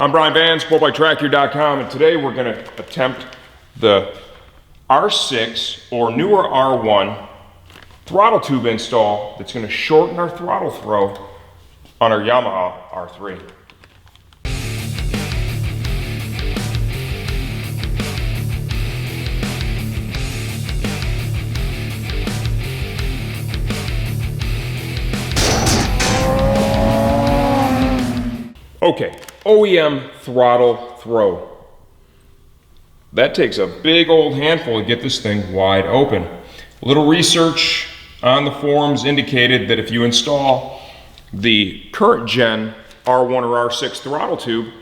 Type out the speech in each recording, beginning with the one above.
I'm Brian Van, Sportbike and today we're going to attempt the R6 or newer R1 throttle tube install that's going to shorten our throttle throw on our Yamaha R3. Okay, OEM throttle throw. That takes a big old handful to get this thing wide open. A little research on the forums indicated that if you install the current gen R1 or R6 throttle tube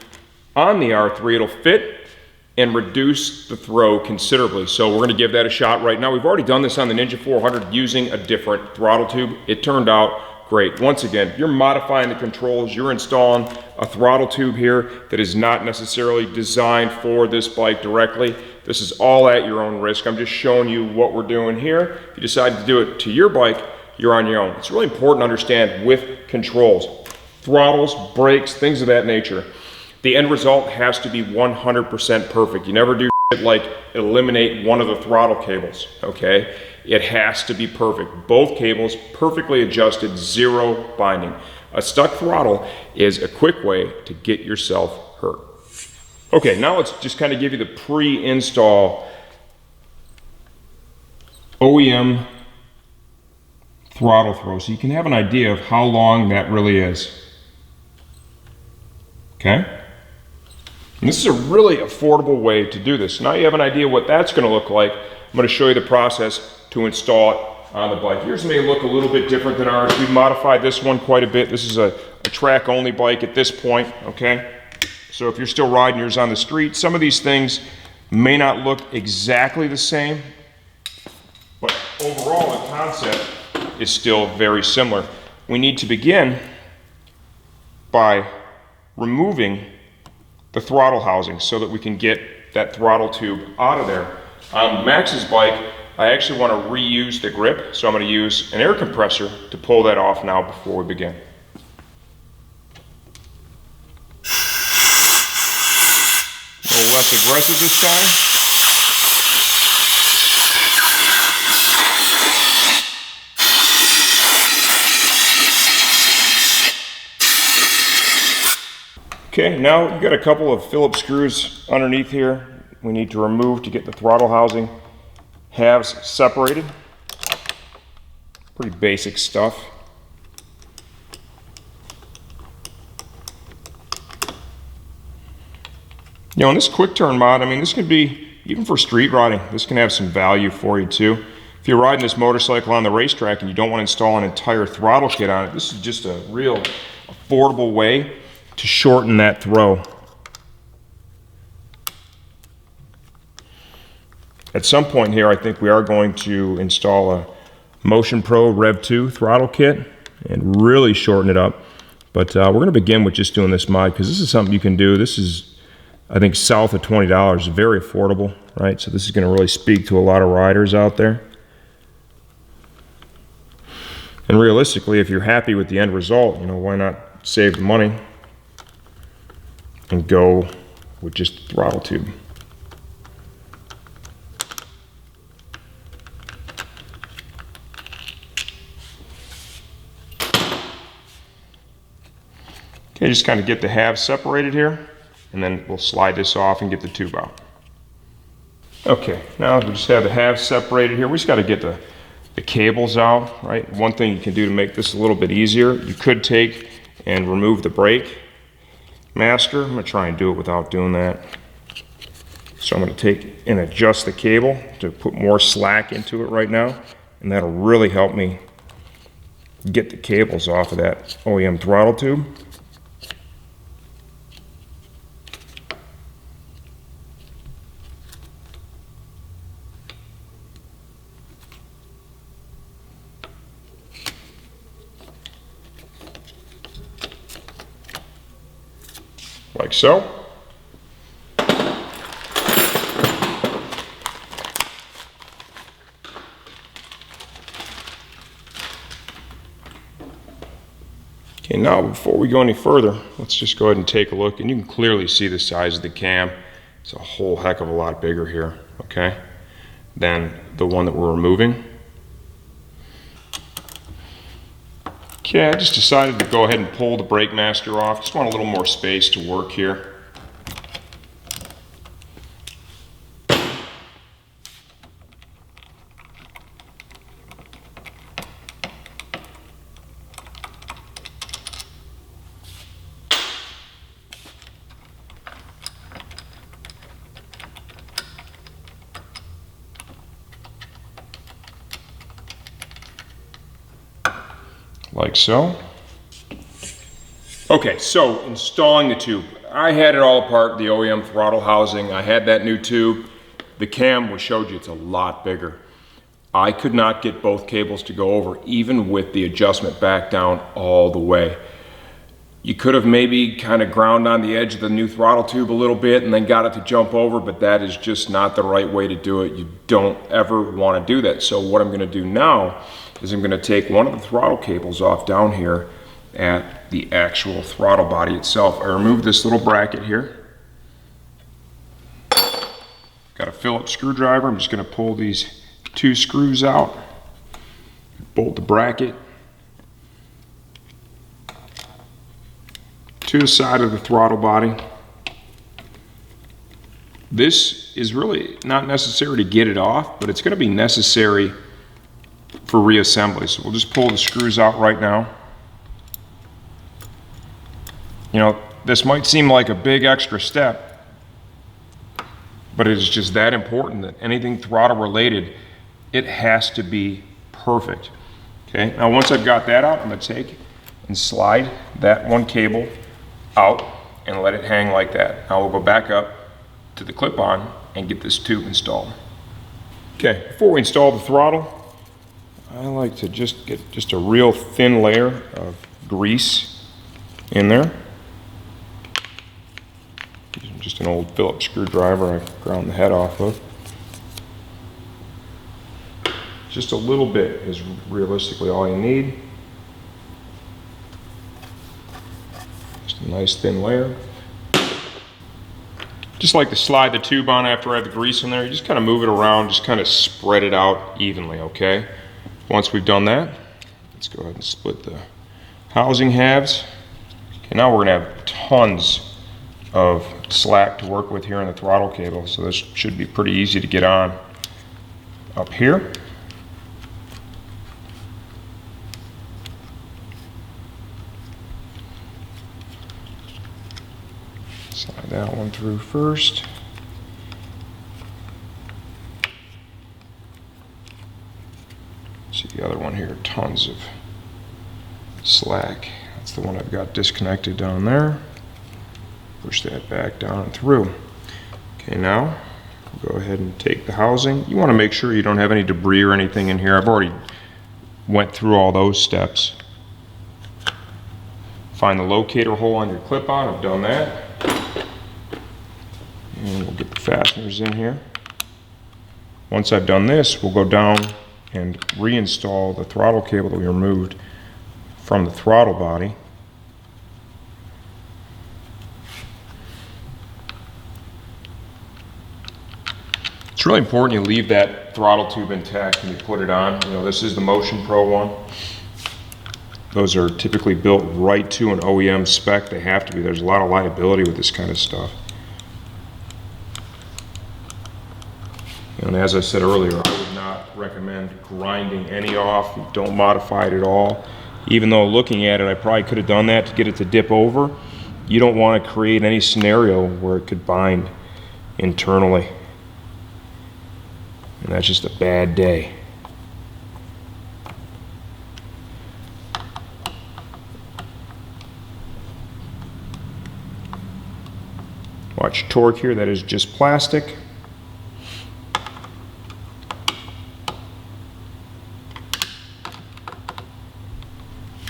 on the R3, it'll fit and reduce the throw considerably. So we're going to give that a shot right now. We've already done this on the Ninja 400 using a different throttle tube. It turned out great. Once again, you're modifying the controls, you're installing a throttle tube here that is not necessarily designed for this bike directly. This is all at your own risk. I'm just showing you what we're doing here. If you decide to do it to your bike, you're on your own. It's really important to understand with controls, throttles, brakes, things of that nature. The end result has to be 100% perfect. You never do shit like eliminate one of the throttle cables, okay? It has to be perfect. Both cables perfectly adjusted, zero binding. A stuck throttle is a quick way to get yourself hurt. Okay, now let's just kind of give you the pre-install OEM throttle throw so you can have an idea of how long that really is. Okay? And this is a really affordable way to do this. Now you have an idea what that's going to look like. I'm going to show you the process to install it on the bike. Yours may look a little bit different than ours. We've modified this one quite a bit. This is a track only bike at this point, okay? So if you're still riding yours on the street, some of these things may not look exactly the same, but overall the concept is still very similar. We need to begin by removing the throttle housing so that we can get that throttle tube out of there. On Max's bike, I actually want to reuse the grip, so I'm going to use an air compressor to pull that off now before we begin. A little less aggressive this time. Okay, now you've got a couple of Phillips screws underneath here we need to remove to get the throttle housing halves separated. Pretty basic stuff. You know, in this quick turn mod, I mean, this could be, even for street riding, this can have some value for you too. If you're riding this motorcycle on the racetrack and you don't want to install an entire throttle kit on it, this is just a real affordable way to shorten that throw. At some point here, I think we are going to install a Motion Pro Rev 2 throttle kit and really shorten it up. But we're going to begin with just doing this mod because this is something you can do. This is, I think, south of $20, very affordable, right? So this is going to really speak to a lot of riders out there. And realistically, if you're happy with the end result, you know, why not save the money and go with just the throttle tube. Okay, just kind of get the halves separated here, and then we'll slide this off and get the tube out. Okay, now we just have the halves separated here. We just got to get the cables out, right? One thing you can do to make this a little bit easier, you could take and remove the brake master. I'm going to try and do it without doing that. So I'm going to take and adjust the cable to put more slack into it right now, and that'll really help me get the cables off of that OEM throttle tube. Like so. Okay, Okay, now before we go any further, let's just go ahead and take a look, and you can clearly see the size of the cam. It's a whole heck of a lot bigger here, okay, than the one that we're removing. Okay, I just decided to go ahead and pull the brake master off. Just want a little more space to work here. Like so. Okay, so installing the tube. I had it all apart, the OEM throttle housing. I had that new tube. The cam, we showed you, it's a lot bigger. I could not get both cables to go over, even with the adjustment back down all the way. You could have maybe kind of ground on the edge of the new throttle tube a little bit and then got it to jump over, but that is just not the right way to do it. You don't ever want to do that. So what I'm going to do now is I'm going to take one of the throttle cables off down here at the actual throttle body itself. I removed this little bracket here. Got a Phillips screwdriver. I'm just going to pull these two screws out, bolt the bracket to the side of the throttle body. This is really not necessary to get it off, but it's going to be necessary for reassembly. So we'll just pull the screws out right now. You know, this might seem like a big extra step, but it is just that important that anything throttle related, it has to be perfect. Okay, now once I've got that out, I'm going to take and slide that one cable out and let it hang like that. Now we'll go back up to the clip-on and get this tube installed. Okay, before we install the throttle, I like to just get just a real thin layer of grease in there. Just an old Phillips screwdriver I ground the head off of. Just a little bit is realistically all you need. Just a nice thin layer. Just like to slide the tube on after I have the grease in there. You just kind of move it around, just kind of spread it out evenly, okay? Once we've done that, let's go ahead and split the housing halves. Okay, now we're gonna have tons of slack to work with here in the throttle cable, so this should be pretty easy to get on up here. Slide that one through first. See the other one here, tons of slack. That's the one I've got disconnected down there. Push that back down and through. Okay, now go ahead and take the housing. You want to make sure you don't have any debris or anything in here. I've already went through all those steps. Find the locator hole on your clip-on. I've done that. And we'll get the fasteners in here. Once I've done this, we'll go down and reinstall the throttle cable that we removed from the throttle body. It's really important you leave that throttle tube intact when you put it on. You know, this is the Motion Pro one. Those are typically built right to an OEM spec. They have to be. There's a lot of liability with this kind of stuff. And as I said earlier, I would not recommend grinding any off. Don't modify it at all. Even though looking at it, I probably could have done that to get it to dip over. You don't want to create any scenario where it could bind internally. And that's just a bad day. Watch torque here, that is just plastic.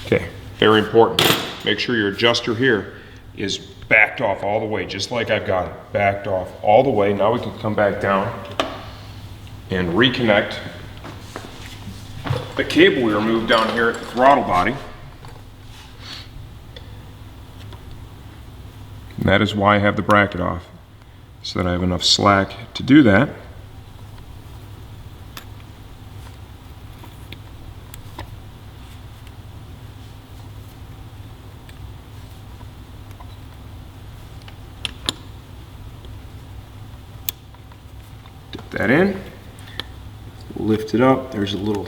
Okay, very important. Make sure your adjuster here is backed off all the way, just like I've got it, backed off all the way. Now we can come back down and reconnect the cable we removed down here at the throttle body. that is why I have the bracket off, so that I have enough slack to do that. Dip that in, lift it up. There's a little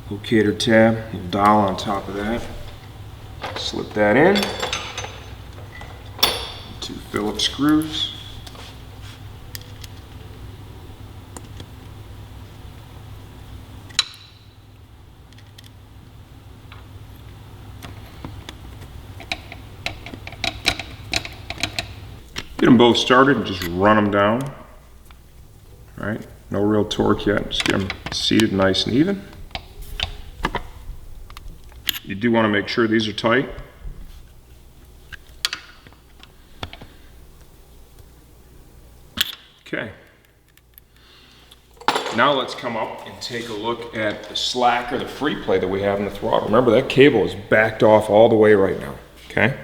locator tab, little dial on top of that. Slip that in. 2 Phillips screws. Get them both started and just run them down. All right, no real torque yet. Just get them seated nice and even. You do want to make sure these are tight. Okay. Now let's come up and take a look at the slack or the free play that we have in the throttle. Remember, that cable is backed off all the way right now, okay?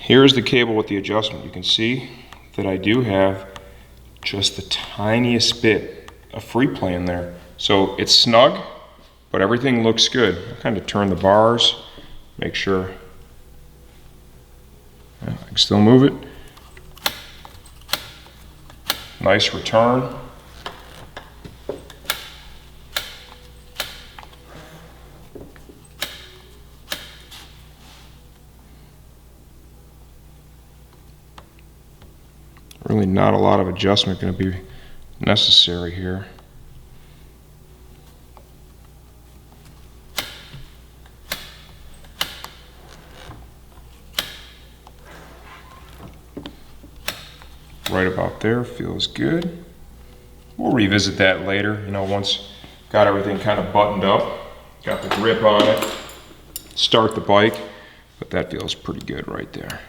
Here's the cable with the adjustment. You can see that I do have just the tiniest bit of free play in there. So it's snug, but everything looks good. I kind of turn the bars, make sure I can still move it. Nice return. Really not a lot of adjustment going to be necessary here. Right about there, feels good. We'll revisit that later, you know, once got everything kind of buttoned up, got the grip on it, start the bike, but that feels pretty good right there.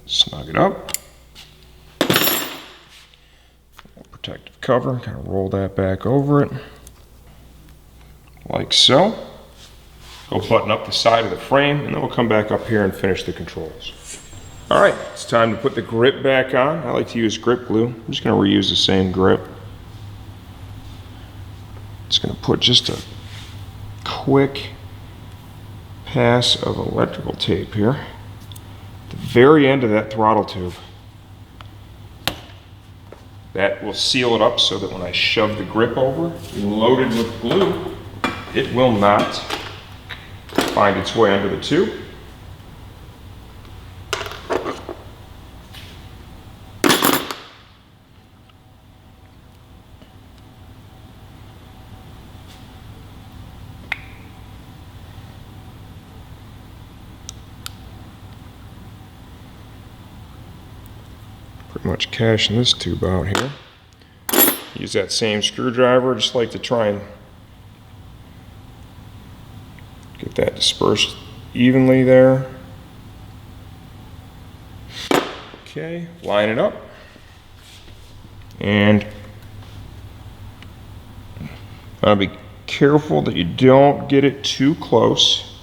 Snug it up. Protective cover, kind of roll that back over it, like so. Go button up the side of the frame, and then we'll come back up here and finish the controls. All right, it's time to put the grip back on. I like to use grip glue. I'm just going to reuse the same grip. Just going to put just a quick pass of electrical tape here at the very end of that throttle tube. That will seal it up so that when I shove the grip over and load it with glue, it will not find its way under the tube. Pretty much cashing this tube out here. Use that same screwdriver, just like to try and get that dispersed evenly there. Okay, line it up. And be careful that you don't get it too close,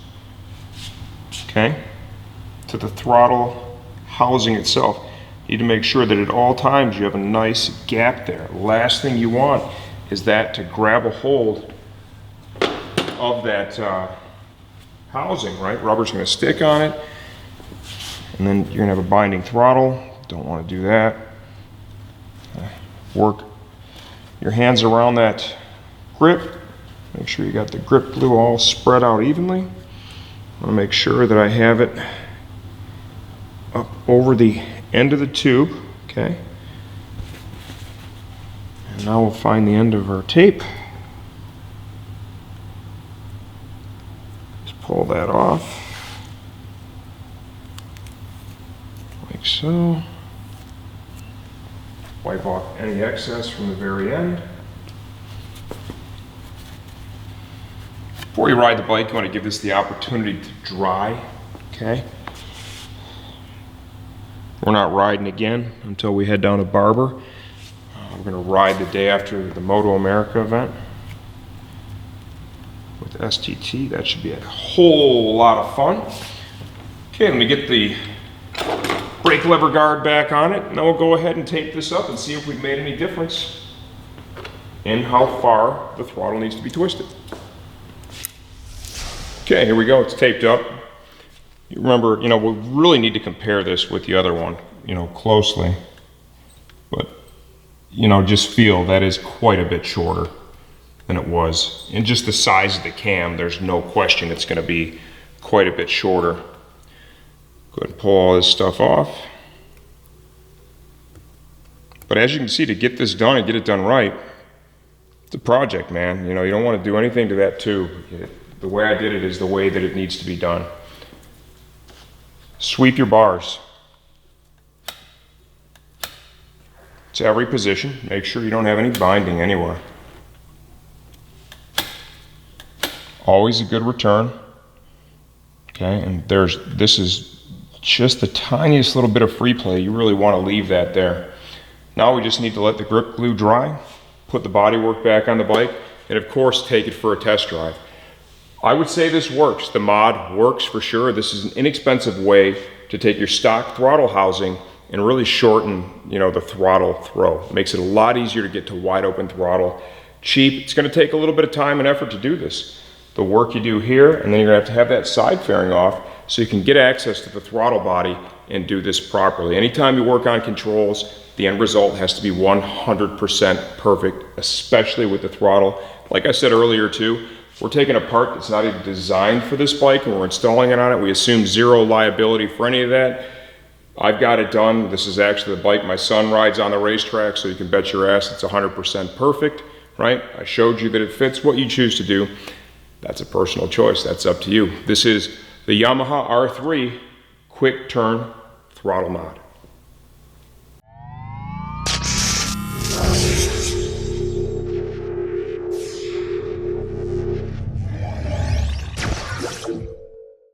okay, to the throttle housing itself. You need to make sure that at all times you have a nice gap there. Last thing you want is that to grab a hold of that housing, right? Rubber's going to stick on it, and then you're going to have a binding throttle. Don't want to do that. Work your hands around that grip. Make sure you got the grip glue all spread out evenly. I want to make sure that I have it up over the end of the tube, okay? And now we'll find the end of our tape. Just pull that off, like so. Wipe off any excess from the very end. Before you ride the bike, you want to give this the opportunity to dry, okay? We're not riding again until we head down to Barber. We're going to ride the day after the Moto America event. with STT. That should be a whole lot of fun. Okay, let me get the brake lever guard back on it, and then we'll go ahead and tape this up and see if we've made any difference in how far the throttle needs to be twisted. Okay, here we go, it's taped up. You remember, we really need to compare this with the other one, closely. But, just feel that is quite a bit shorter than it was. And just the size of the cam, there's no question it's gonna be quite a bit shorter. Go ahead and pull all this stuff off. But as you can see, to get this done and get it done right, it's a project, man. You don't want to do anything to that tube. The way I did it is the way that it needs to be done. Sweep your bars to every position. Make sure you don't have any binding anywhere. Always a good return. Okay, and this is just the tiniest little bit of free play. You really want to leave that there. Now we just need to let the grip glue dry, put the bodywork back on the bike, and of course take it for a test drive. I would say this works. The mod works for sure. This is an inexpensive way to take your stock throttle housing and really shorten, the throttle throw. It makes it a lot easier to get to wide open throttle. Cheap. It's going to take a little bit of time and effort to do this. The work you do here, and then you're going to have that side fairing off so you can get access to the throttle body and do this properly. Anytime you work on controls, the end result has to be 100% perfect, especially with the throttle. Like I said earlier too, we're taking a part that's not even designed for this bike and we're installing it on it. We assume zero liability for any of that. I've got it done. This is actually the bike my son rides on the racetrack, so you can bet your ass it's 100% perfect, right? I showed you that it fits. What you choose to do, that's a personal choice. That's up to you. This is the Yamaha R3 quick turn throttle mod.